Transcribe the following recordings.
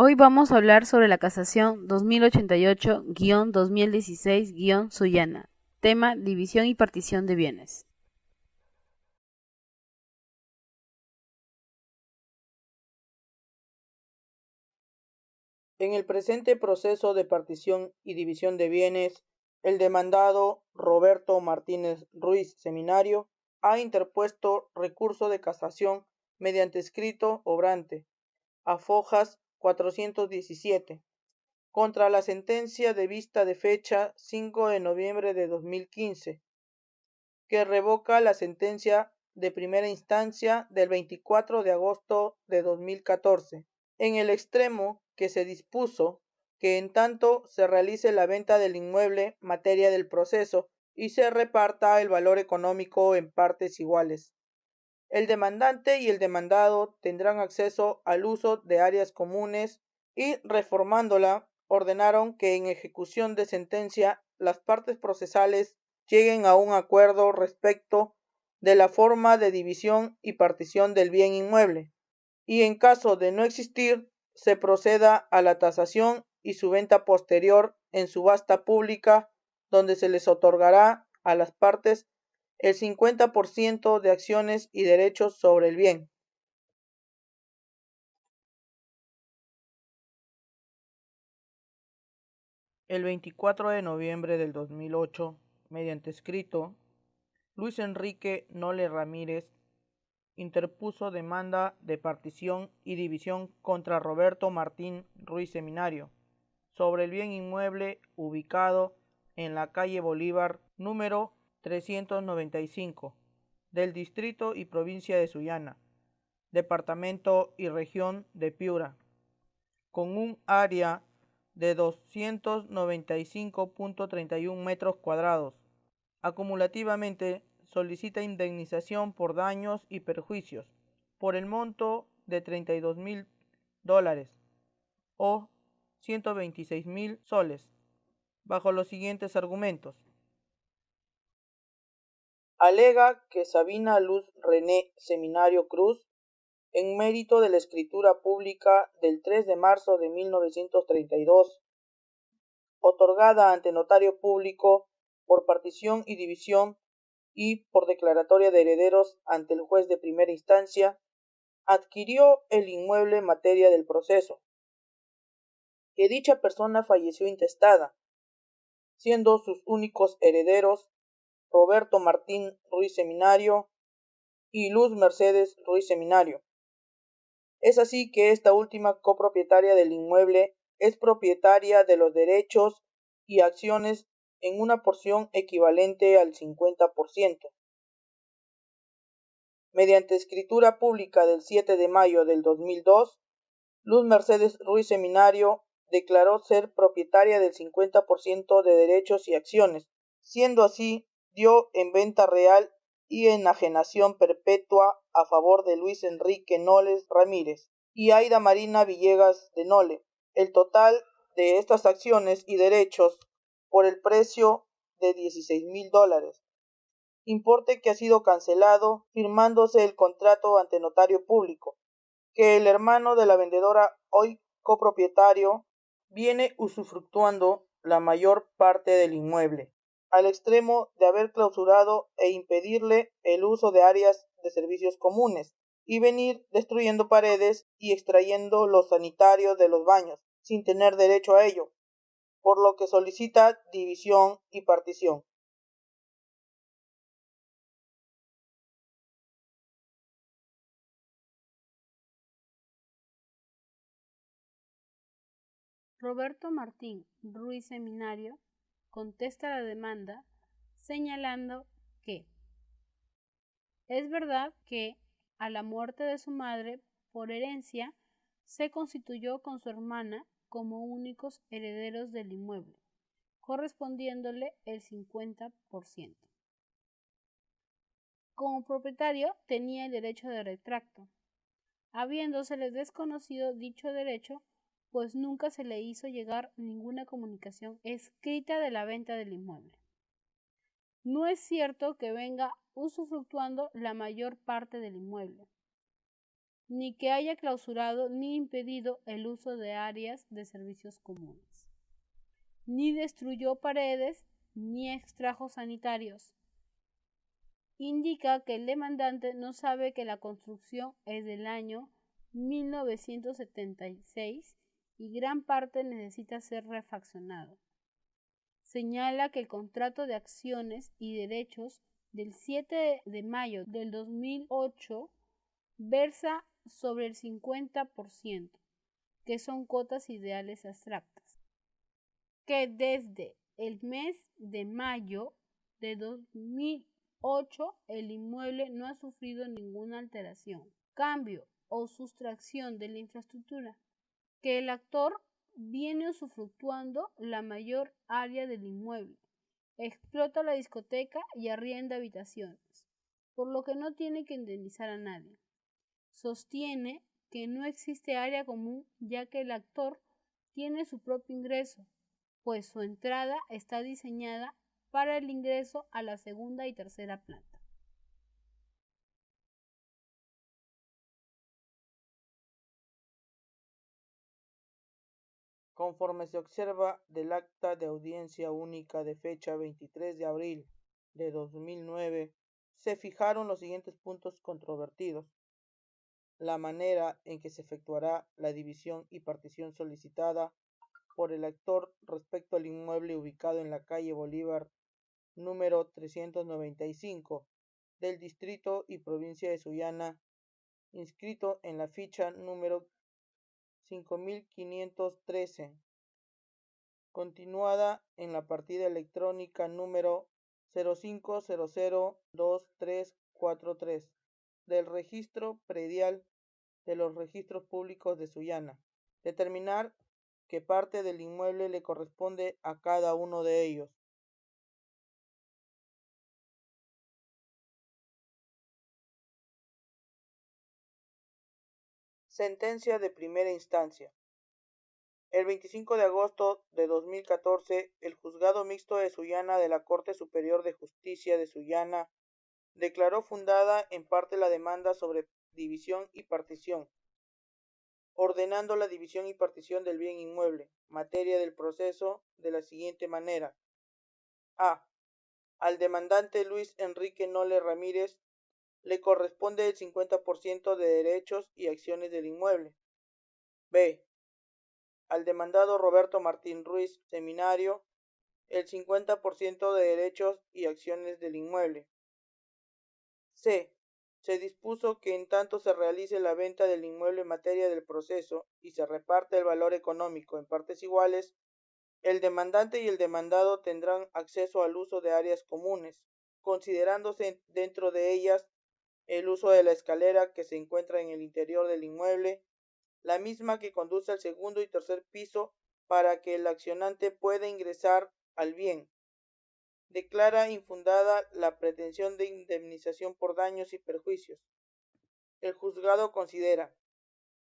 Hoy vamos a hablar sobre la casación 2088-2016-Sullana. Tema: división y partición de bienes. En el presente proceso de partición y división de bienes, el demandado Roberto Martínez Ruiz Seminario ha interpuesto recurso de casación mediante escrito obrante a fojas 417 contra la sentencia de vista de fecha 5 de noviembre de 2015, que revoca la sentencia de primera instancia del 24 de agosto de 2014, en el extremo que se dispuso que en tanto se realice la venta del inmueble materia del proceso y se reparta el valor económico en partes iguales. El demandante y el demandado tendrán acceso al uso de áreas comunes y, reformándola, ordenaron que en ejecución de sentencia las partes procesales lleguen a un acuerdo respecto de la forma de división y partición del bien inmueble, y en caso de no existir, se proceda a la tasación y su venta posterior en subasta pública, donde se les otorgará a las partes el 50% de acciones y derechos sobre el bien. El 24 de noviembre del 2008, mediante escrito, Luis Enrique Nole Ramírez interpuso demanda de partición y división contra Roberto Martín Ruiz Seminario sobre el bien inmueble ubicado en la calle Bolívar número 395 del distrito y provincia de Sullana, departamento y región de Piura, con un área de 295.31 metros cuadrados. Acumulativamente solicita indemnización por daños y perjuicios por el monto de $32,000 o 126,000 soles, bajo los siguientes argumentos. Alega que Sabina Luz René Seminario Cruz, en mérito de la escritura pública del 3 de marzo de 1932, otorgada ante notario público por partición y división y por declaratoria de herederos ante el juez de primera instancia, adquirió el inmueble materia del proceso, que dicha persona falleció intestada, siendo sus únicos herederos Roberto Martín Ruiz Seminario y Luz Mercedes Ruiz Seminario. Es así que esta última copropietaria del inmueble es propietaria de los derechos y acciones en una porción equivalente al 50%. Mediante escritura pública del 7 de mayo del 2002, Luz Mercedes Ruiz Seminario declaró ser propietaria del 50% de derechos y acciones, siendo así, dio en venta real y enajenación perpetua a favor de Luis Enrique Noles Ramírez y Aida Marina Villegas de Nole el total de estas acciones y derechos por el precio de $16,000, importe que ha sido cancelado firmándose el contrato ante notario público, que el hermano de la vendedora, hoy copropietario, viene usufructuando la mayor parte del inmueble, al extremo de haber clausurado e impedirle el uso de áreas de servicios comunes y venir destruyendo paredes y extrayendo los sanitarios de los baños, sin tener derecho a ello, por lo que solicita división y partición. Roberto Martín Ruiz Seminario contesta la demanda señalando que es verdad que a la muerte de su madre por herencia se constituyó con su hermana como únicos herederos del inmueble, correspondiéndole el 50%. Como propietario tenía el derecho de retracto, habiéndosele desconocido dicho derecho, pues nunca se le hizo llegar ninguna comunicación escrita de la venta del inmueble. No es cierto que venga usufructuando la mayor parte del inmueble, ni que haya clausurado ni impedido el uso de áreas de servicios comunes, ni destruyó paredes ni extrajo sanitarios. Indica que el demandante no sabe que la construcción es del año 1976 y gran parte necesita ser refaccionado. Señala que el contrato de acciones y derechos del 7 de mayo del 2008 versa sobre el 50%, que son cuotas ideales abstractas, que desde el mes de mayo de 2008 el inmueble no ha sufrido ninguna alteración, cambio o sustracción de la infraestructura, que el actor viene usufructuando la mayor área del inmueble, explota la discoteca y arrienda habitaciones, por lo que no tiene que indemnizar a nadie. Sostiene que no existe área común ya que el actor tiene su propio ingreso, pues su entrada está diseñada para el ingreso a la segunda y tercera planta. Conforme se observa del acta de audiencia única de fecha 23 de abril de 2009, se fijaron los siguientes puntos controvertidos: la manera en que se efectuará la división y partición solicitada por el actor respecto al inmueble ubicado en la calle Bolívar número 395 del distrito y provincia de Sullana, inscrito en la ficha número 5513, continuada en la partida electrónica número 05002343 del registro predial de los registros públicos de Sullana. Determinar qué parte del inmueble le corresponde a cada uno de ellos. Sentencia de primera instancia. El 25 de agosto de 2014, el Juzgado Mixto de Sullana de la Corte Superior de Justicia de Sullana declaró fundada en parte la demanda sobre división y partición, ordenando la división y partición del bien inmueble, materia del proceso, de la siguiente manera. A. Al demandante Luis Enrique Nole Ramírez le corresponde el 50% de derechos y acciones del inmueble. B. Al demandado Roberto Martín Ruiz Seminario el 50% de derechos y acciones del inmueble. C. Se dispuso que en tanto se realice la venta del inmueble en materia del proceso y se reparte el valor económico en partes iguales, el demandante y el demandado tendrán acceso al uso de áreas comunes, considerándose dentro de ellas el uso de la escalera que se encuentra en el interior del inmueble, la misma que conduce al segundo y tercer piso para que el accionante pueda ingresar al bien. Declara infundada la pretensión de indemnización por daños y perjuicios. El juzgado considera,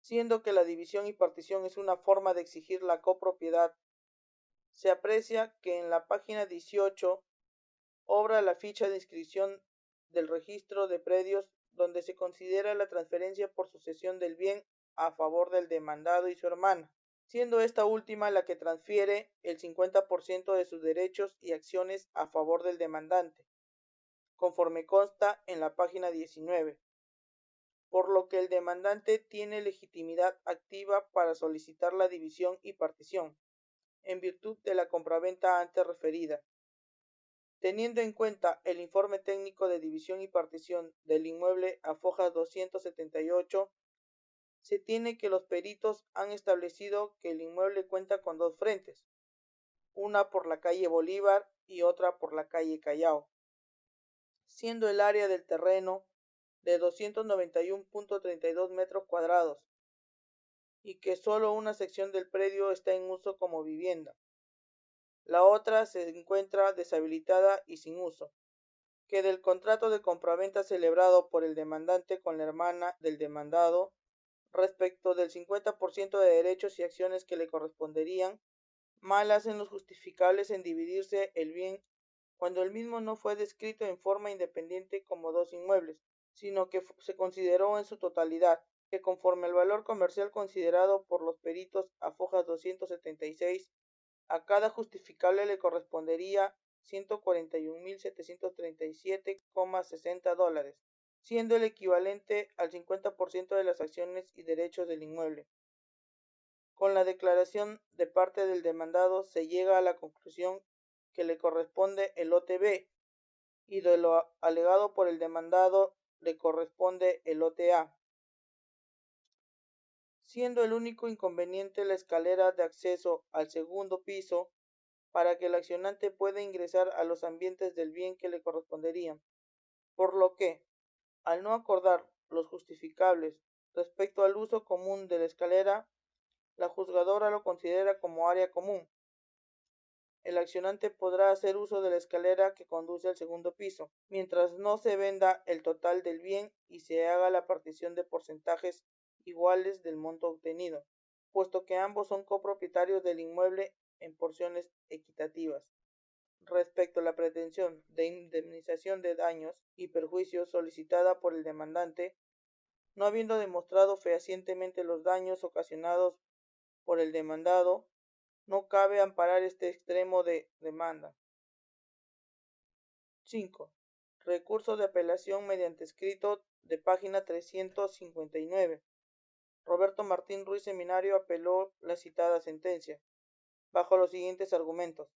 siendo que la división y partición es una forma de exigir la copropiedad, se aprecia que en la página 18 obra la ficha de inscripción del registro de predios donde se considera la transferencia por sucesión del bien a favor del demandado y su hermana, siendo esta última la que transfiere el 50% de sus derechos y acciones a favor del demandante, conforme consta en la página 19, por lo que el demandante tiene legitimidad activa para solicitar la división y partición, en virtud de la compraventa antes referida. Teniendo en cuenta el informe técnico de división y partición del inmueble a fojas 278, se tiene que los peritos han establecido que el inmueble cuenta con dos frentes, una por la calle Bolívar y otra por la calle Callao, siendo el área del terreno de 291.32 metros cuadrados y que solo una sección del predio está en uso como vivienda. La otra se encuentra deshabilitada y sin uso, que del contrato de compraventa celebrado por el demandante con la hermana del demandado, respecto del 50% de derechos y acciones que le corresponderían, mal hacen los justificables en dividirse el bien cuando el mismo no fue descrito en forma independiente como dos inmuebles, sino que se consideró en su totalidad, que conforme al valor comercial considerado por los peritos a fojas 276, a cada justificable le correspondería $141.737,60, siendo el equivalente al 50% de las acciones y derechos del inmueble. Con la declaración de parte del demandado se llega a la conclusión que le corresponde el lote B y de lo alegado por el demandado le corresponde el lote A, siendo el único inconveniente la escalera de acceso al segundo piso para que el accionante pueda ingresar a los ambientes del bien que le corresponderían, por lo que, al no acordar los justificables respecto al uso común de la escalera, la juzgadora lo considera como área común. El accionante podrá hacer uso de la escalera que conduce al segundo piso, mientras no se venda el total del bien y se haga la partición de porcentajes iguales del monto obtenido, puesto que ambos son copropietarios del inmueble en porciones equitativas. Respecto a la pretensión de indemnización de daños y perjuicios solicitada por el demandante, no habiendo demostrado fehacientemente los daños ocasionados por el demandado, no cabe amparar este extremo de demanda. 5. Recurso de apelación mediante escrito de página 359. Roberto Martín Ruiz Seminario apeló la citada sentencia, bajo los siguientes argumentos: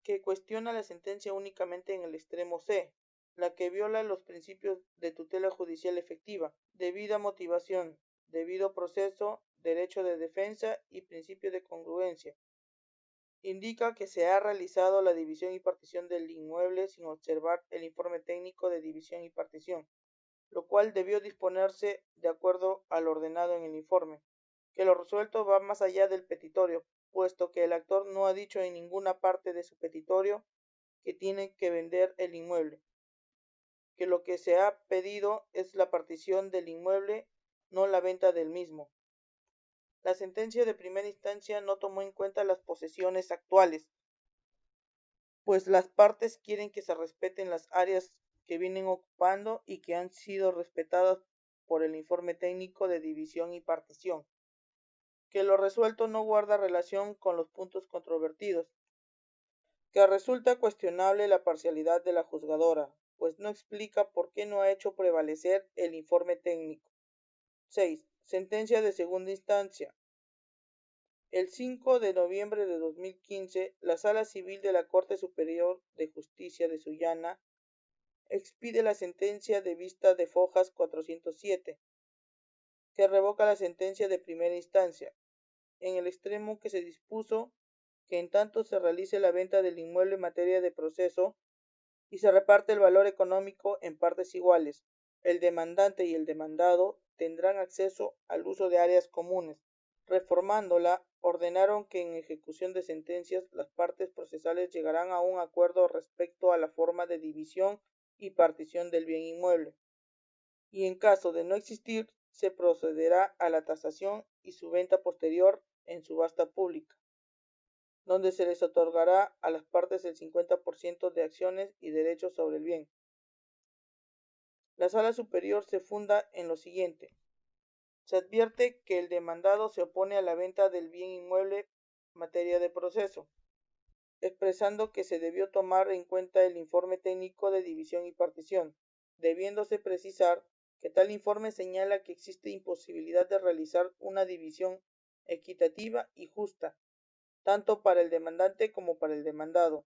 que cuestiona la sentencia únicamente en el extremo C, la que viola los principios de tutela judicial efectiva, debida motivación, debido proceso, derecho de defensa y principio de congruencia. Indica que se ha realizado la división y partición del inmueble sin observar el informe técnico de división y partición, lo cual debió disponerse de acuerdo al ordenado en el informe, que lo resuelto va más allá del petitorio, puesto que el actor no ha dicho en ninguna parte de su petitorio que tiene que vender el inmueble, que lo que se ha pedido es la partición del inmueble, no la venta del mismo. La sentencia de primera instancia no tomó en cuenta las posesiones actuales, pues las partes quieren que se respeten las áreas que vienen ocupando y que han sido respetadas por el informe técnico de división y partición, que lo resuelto no guarda relación con los puntos controvertidos, que resulta cuestionable la parcialidad de la juzgadora, pues no explica por qué no ha hecho prevalecer el informe técnico. 6. Sentencia de segunda instancia. El 5 de noviembre de 2015, la Sala Civil de la Corte Superior de Justicia de Sullana expide la sentencia de vista de Fojas 407, que revoca la sentencia de primera instancia, en el extremo que se dispuso que en tanto se realice la venta del inmueble en materia de proceso y se reparte el valor económico en partes iguales, el demandante y el demandado tendrán acceso al uso de áreas comunes. Reformándola, ordenaron que en ejecución de sentencias las partes procesales llegarán a un acuerdo respecto a la forma de división y partición del bien inmueble, y en caso de no existir, se procederá a la tasación y su venta posterior en subasta pública, donde se les otorgará a las partes el 50% de acciones y derechos sobre el bien. La Sala Superior se funda en lo siguiente. Se advierte que el demandado se opone a la venta del bien inmueble en materia de proceso, expresando que se debió tomar en cuenta el informe técnico de división y partición, debiéndose precisar que tal informe señala que existe imposibilidad de realizar una división equitativa y justa, tanto para el demandante como para el demandado.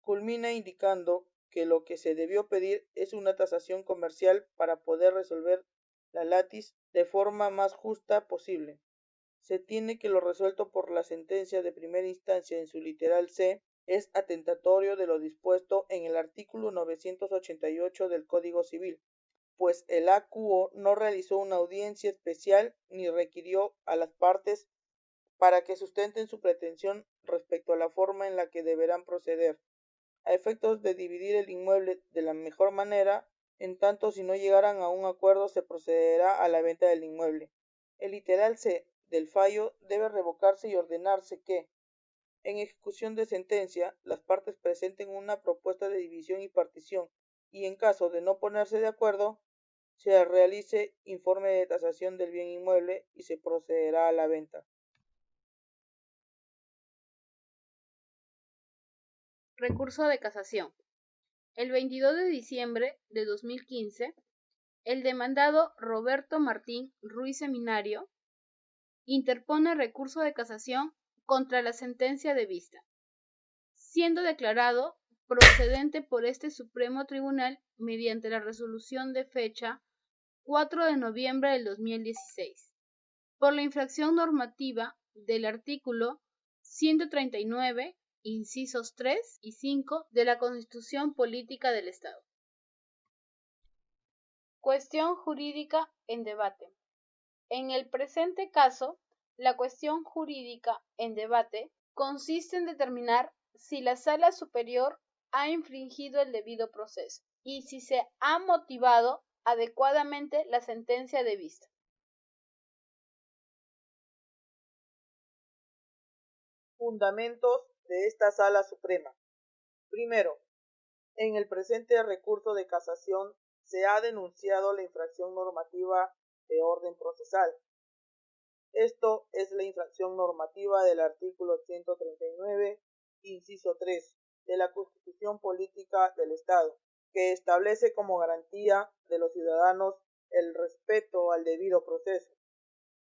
Culmina indicando que lo que se debió pedir es una tasación comercial para poder resolver la latis de forma más justa posible. Se tiene que lo resuelto por la sentencia de primera instancia en su literal C es atentatorio de lo dispuesto en el artículo 988 del Código Civil, pues el AQO no realizó una audiencia especial ni requirió a las partes para que sustenten su pretensión respecto a la forma en la que deberán proceder, a efectos de dividir el inmueble de la mejor manera. En tanto, si no llegaran a un acuerdo, se procederá a la venta del inmueble. El literal C del fallo debe revocarse y ordenarse que, en ejecución de sentencia, las partes presenten una propuesta de división y partición, y en caso de no ponerse de acuerdo, se realice informe de tasación del bien inmueble y se procederá a la venta. Recurso de casación. El 22 de diciembre de 2015, el demandado Roberto Martín Ruiz Seminario interpone recurso de casación contra la sentencia de vista, siendo declarado procedente por este Supremo Tribunal mediante la resolución de fecha 4 de noviembre del 2016, por la infracción normativa del artículo 139, incisos 3 y 5 de la Constitución Política del Estado. Cuestión jurídica en debate. En el presente caso, la cuestión jurídica en debate consiste en determinar si la Sala Superior ha infringido el debido proceso y si se ha motivado adecuadamente la sentencia de vista. Fundamentos de esta Sala Suprema. Primero, en el presente recurso de casación se ha denunciado la infracción normativa de orden procesal. Esto es la infracción normativa del artículo 139, inciso 3 de la Constitución Política del Estado, que establece como garantía de los ciudadanos el respeto al debido proceso.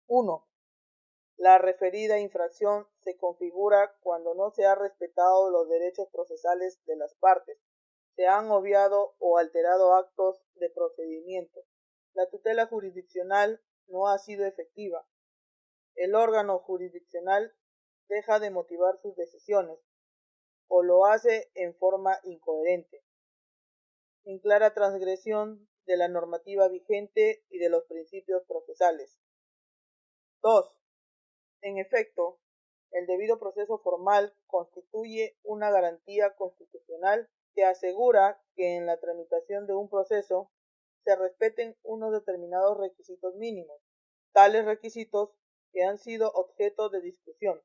1. La referida infracción se configura cuando no se han respetado los derechos procesales de las partes, se han obviado o alterado actos de procedimiento. La tutela jurisdiccional no ha sido efectiva. El órgano jurisdiccional deja de motivar sus decisiones o lo hace en forma incoherente, en clara transgresión de la normativa vigente y de los principios procesales. 2. En efecto, el debido proceso formal constituye una garantía constitucional que asegura que en la tramitación de un proceso se respeten unos determinados requisitos mínimos. Tales requisitos que han sido objeto de discusión.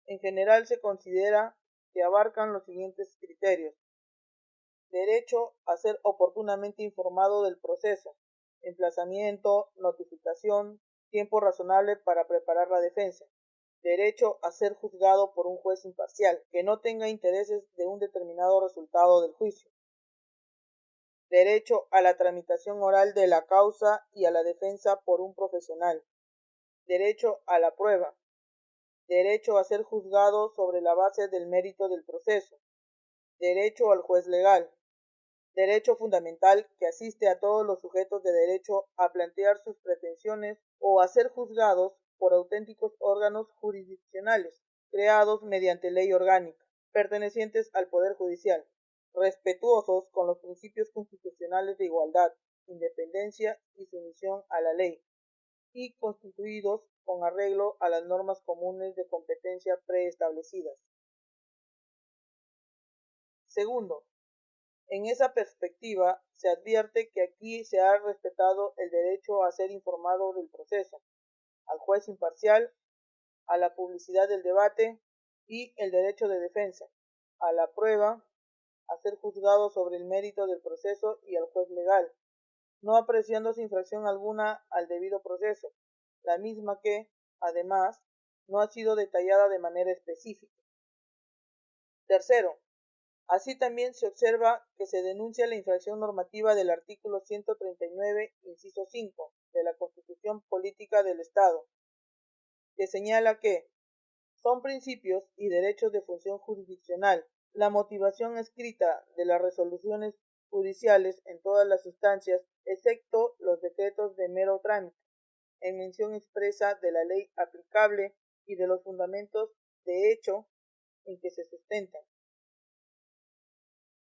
En general se considera que abarcan los siguientes criterios: derecho a ser oportunamente informado del proceso, emplazamiento, notificación, tiempo razonable para preparar la defensa, derecho a ser juzgado por un juez imparcial, que no tenga intereses de un determinado resultado del juicio, derecho a la tramitación oral de la causa y a la defensa por un profesional, derecho a la prueba, derecho a ser juzgado sobre la base del mérito del proceso, derecho al juez legal, derecho fundamental que asiste a todos los sujetos de derecho a plantear sus pretensiones o a ser juzgados por auténticos órganos jurisdiccionales creados mediante ley orgánica, pertenecientes al Poder Judicial, respetuosos con los principios constitucionales de igualdad, independencia y sumisión a la ley, y constituidos con arreglo a las normas comunes de competencia preestablecidas. Segundo, en esa perspectiva, se advierte que aquí se ha respetado el derecho a ser informado del proceso, al juez imparcial, a la publicidad del debate y el derecho de defensa, a la prueba, a ser juzgado sobre el mérito del proceso y al juez legal, no apreciándose infracción alguna al debido proceso, la misma que, además, no ha sido detallada de manera específica. Tercero, así también se observa que se denuncia la infracción normativa del artículo 139, inciso 5 de la Constitución Política del Estado, que señala que son principios y derechos de función jurisdiccional la motivación escrita de las resoluciones judiciales en todas las instancias, excepto los decretos de mero trámite, en mención expresa de la ley aplicable y de los fundamentos de hecho en que se sustentan.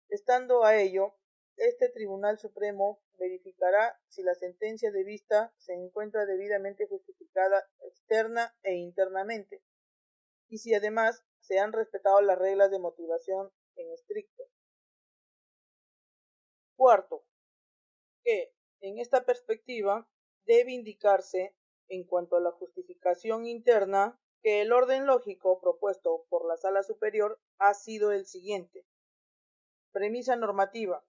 Estando a ello, este Tribunal Supremo verificará si la sentencia de vista se encuentra debidamente justificada externa e internamente, y si además se han respetado las reglas de motivación en estricto. Cuarto, que, en esta perspectiva, debe indicarse, en cuanto a la justificación interna, que el orden lógico propuesto por la Sala Superior ha sido el siguiente. Premisa normativa.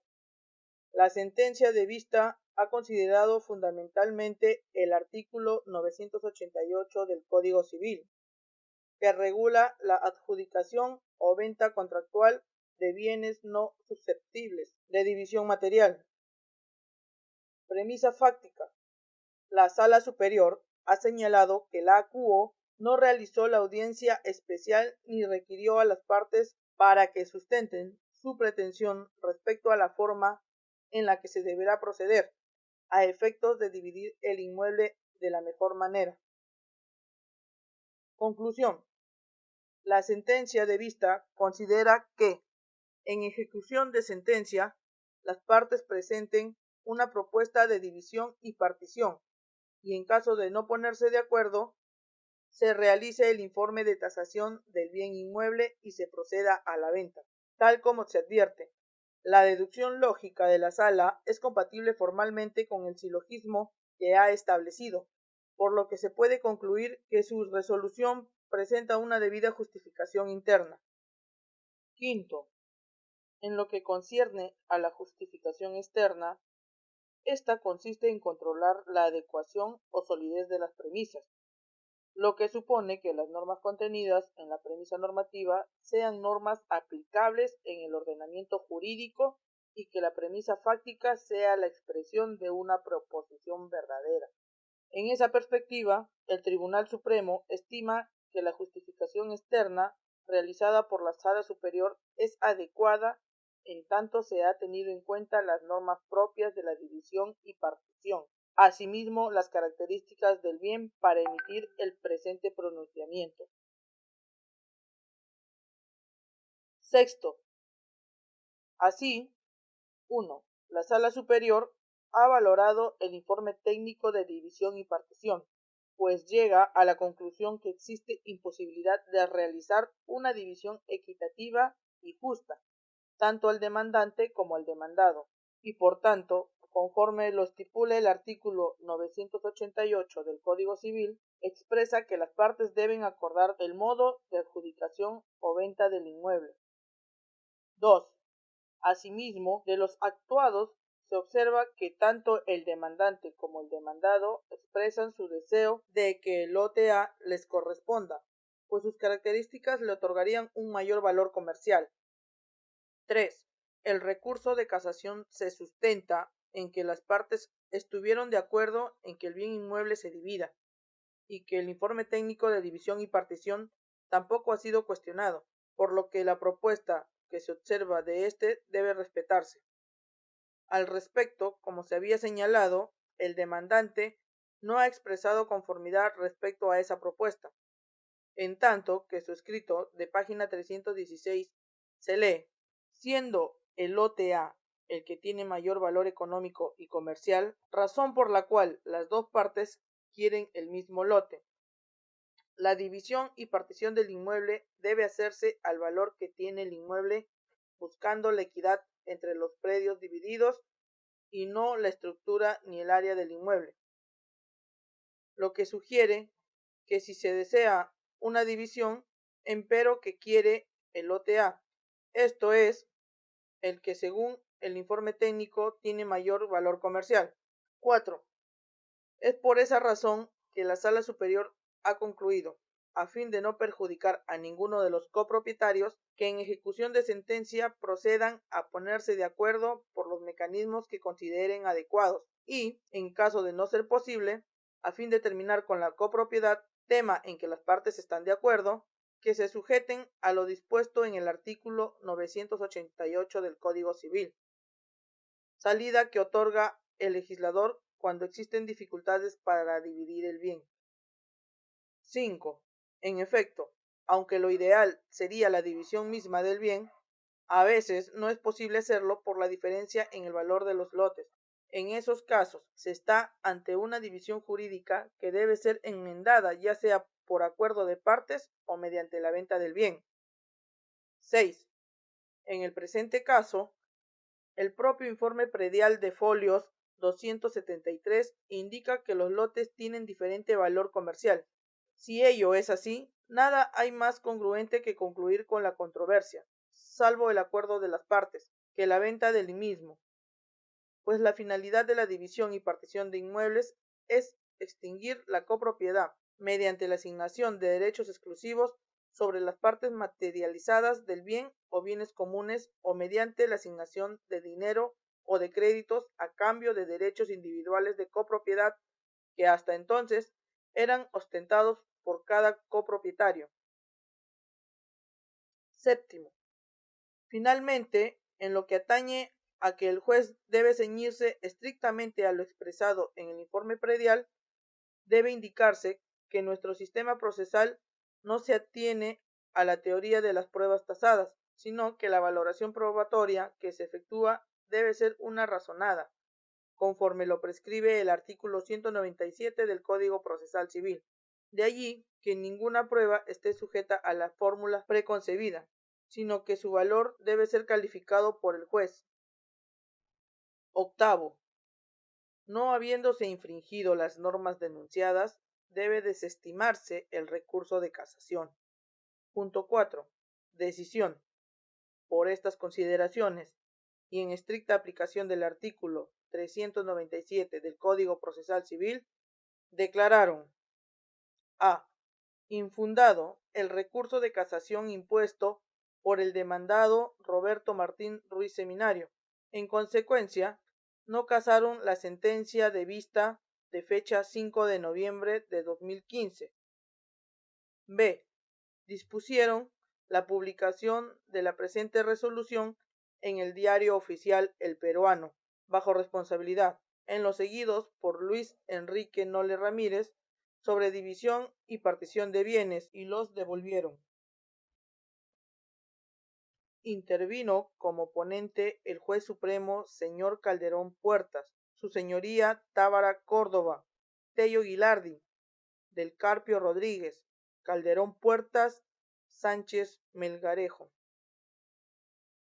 La sentencia de vista ha considerado fundamentalmente el artículo 988 del Código Civil, que regula la adjudicación o venta contractual de bienes no susceptibles de división material. Premisa fáctica. La Sala Superior ha señalado que la AQO no realizó la audiencia especial ni requirió a las partes para que sustenten su pretensión respecto a la forma en la que se deberá proceder a efectos de dividir el inmueble de la mejor manera. Conclusión. La sentencia de vista considera que, en ejecución de sentencia, las partes presenten una propuesta de división y partición, y en caso de no ponerse de acuerdo, se realice el informe de tasación del bien inmueble y se proceda a la venta. Tal como se advierte, la deducción lógica de la sala es compatible formalmente con el silogismo que ha establecido, por lo que se puede concluir que su resolución presenta una debida justificación interna. Quinto, en lo que concierne a la justificación externa, esta consiste en controlar la adecuación o solidez de las premisas, lo que supone que las normas contenidas en la premisa normativa sean normas aplicables en el ordenamiento jurídico y que la premisa fáctica sea la expresión de una proposición verdadera. En esa perspectiva, el Tribunal Supremo estima que la justificación externa realizada por la Sala Superior es adecuada en tanto se ha tenido en cuenta las normas propias de la división y partición, asimismo las características del bien para emitir el presente pronunciamiento. Sexto, así, 1. La Sala Superior ha valorado el informe técnico de división y partición, pues llega a la conclusión que existe imposibilidad de realizar una división equitativa y justa, tanto al demandante como al demandado, y por tanto, conforme lo estipula el artículo 988 del Código Civil, expresa que las partes deben acordar el modo de adjudicación o venta del inmueble. 2. Asimismo, de los actuados se observa que tanto el demandante como el demandado expresan su deseo de que el lote A les corresponda, pues sus características le otorgarían un mayor valor comercial. 3. El recurso de casación se sustenta en que las partes estuvieron de acuerdo en que el bien inmueble se divida y que el informe técnico de división y partición tampoco ha sido cuestionado, por lo que la propuesta que se observa de éste debe respetarse. Al respecto, como se había señalado, el demandante no ha expresado conformidad respecto a esa propuesta, en tanto que su escrito de página 316 se lee: siendo el lote A el que tiene mayor valor económico y comercial, razón por la cual las dos partes quieren el mismo lote. La división y partición del inmueble debe hacerse al valor que tiene el inmueble, buscando la equidad entre los predios divididos y no la estructura ni el área del inmueble, lo que sugiere que si se desea una división, empero que quiere el lote A, esto es, el que según el informe técnico tiene mayor valor comercial. 4. Es por esa razón que la Sala Superior ha concluido, a fin de no perjudicar a ninguno de los copropietarios, que en ejecución de sentencia procedan a ponerse de acuerdo por los mecanismos que consideren adecuados y, en caso de no ser posible, a fin de terminar con la copropiedad, tema en que las partes están de acuerdo, que se sujeten a lo dispuesto en el artículo 988 del Código Civil, salida que otorga el legislador cuando existen dificultades para dividir el bien. 5. En efecto, aunque lo ideal sería la división misma del bien, a veces no es posible hacerlo por la diferencia en el valor de los lotes. En esos casos, se está ante una división jurídica que debe ser enmendada ya sea por acuerdo de partes o mediante la venta del bien. 6. En el presente caso, el propio informe predial de folios 273 indica que los lotes tienen diferente valor comercial. Si ello es así, nada hay más congruente que concluir con la controversia, salvo el acuerdo de las partes, que la venta del mismo. pues la finalidad de la división y partición de inmuebles es extinguir la copropiedad mediante la asignación de derechos exclusivos sobre las partes materializadas del bien o bienes comunes o mediante la asignación de dinero o de créditos a cambio de derechos individuales de copropiedad que hasta entonces eran ostentados por cada copropietario. Séptimo, finalmente, en lo que atañe a que el juez debe ceñirse estrictamente a lo expresado en el informe predial, debe indicarse que nuestro sistema procesal no se atiene a la teoría de las pruebas tasadas, sino que la valoración probatoria que se efectúa debe ser una razonada, conforme lo prescribe el artículo 197 del Código Procesal Civil. De allí que ninguna prueba esté sujeta a la fórmula preconcebida, sino que su valor debe ser calificado por el juez. Octavo, no habiéndose infringido las normas denunciadas, debe desestimarse el recurso de casación. Punto 4. Decisión. Por estas consideraciones, y en estricta aplicación del artículo 397 del Código Procesal Civil, declararon: a. Infundado el recurso de casación impuesto por el demandado Roberto Martín Ruiz Seminario. En consecuencia, no casaron la sentencia de vista de fecha 5 de noviembre de 2015. B. Dispusieron la publicación de la presente resolución en el Diario Oficial El Peruano, bajo responsabilidad, en los seguidos por Luis Enrique Nole Ramírez, sobre división y partición de bienes, y los devolvieron. Intervino como ponente el juez supremo señor Calderón Puertas, su señoría Tábara Córdoba, Tello Guilardi, del Carpio Rodríguez, Calderón Puertas, Sánchez Melgarejo.